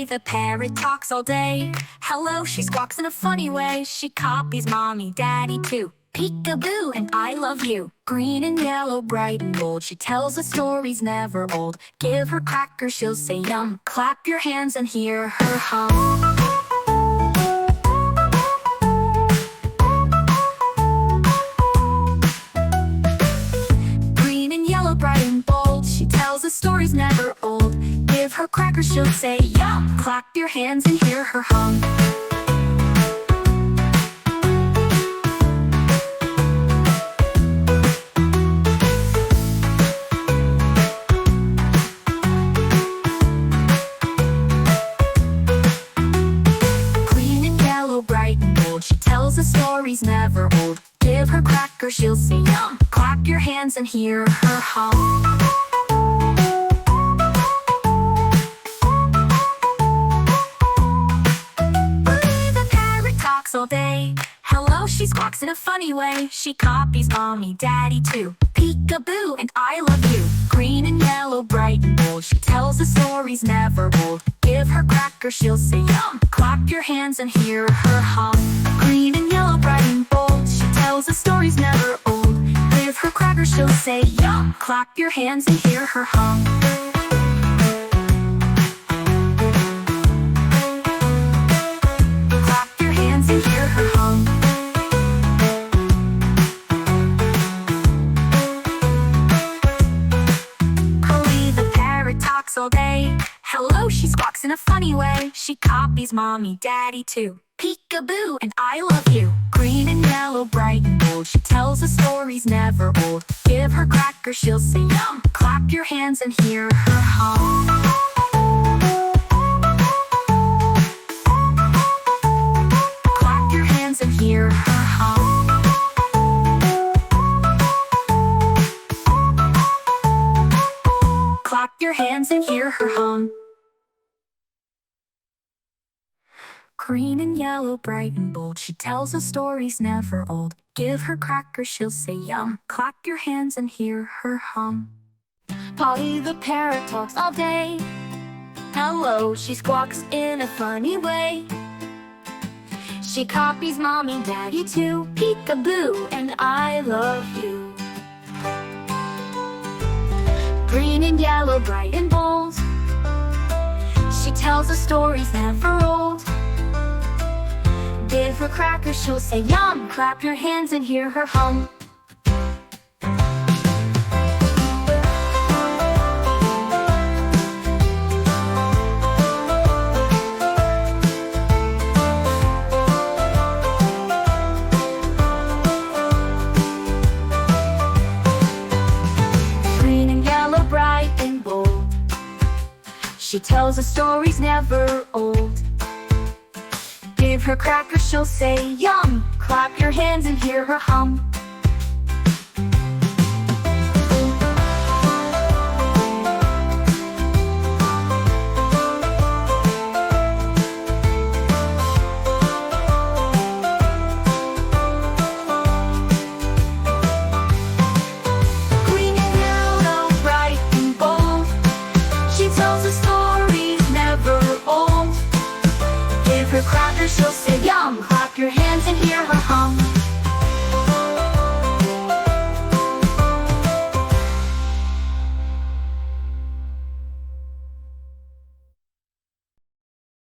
the parrot talks all day. Hello, she squawks in a funny way. She copies mommy, daddy too. Peekaboo and I love you. Green and yellow, bright and bold. She tells us stories never old. Give her crackers, she'll say yum. Clap your hands and hear her hum. Green and yellow, bright and bold. She tells us stories never old. Give her crackers, she'll say yum. Clap your hands and hear her hum. She tells the stories never old. Give her crackers, she'll say yum. Clap your hands and hear her hum. The parrot talks all day. Hello, she squawks in a funny way. She copies mommy, daddy too. Peekaboo and I love you. Green and yellow, bright and bold. She tells the stories never old. Give her crackers, she'll say yum. Clap your hands and hear her hum. Green and yellow, bright and bold. She tells the stories never old. Give her crackers, she'll say yum. Clap your hands and hear her hum. Clap your hands and hear her hum. Polly the parrot talks all day. Hello, she squawks in a funny way. She copies mommy, daddy too. Peekaboo and I love you. Green and yellow, bright and bold. She tells the stories never old. Give her crackers, she'll say yum. Clap your hands and hear her hum. Clap your hands and hear her hum. Clap your hands and hear her hum. Green and yellow, bright and bold. She tells the stories never old. Give her crackers, she'll say yum. Clap your hands and hear her hum. Polly the parrot talks all day. Hello, she squawks in a funny way. She copies mommy, daddy too. Peekaboo and I love you. Green and yellow, bright and bold. She tells the stories never old. Give her crackers, she'll say yum. Clap your hands and hear her hum. Green and yellow, bright and bold. She tells the stories never old. Give her crackers, she'll say yum. Clap your hands and hear her hum.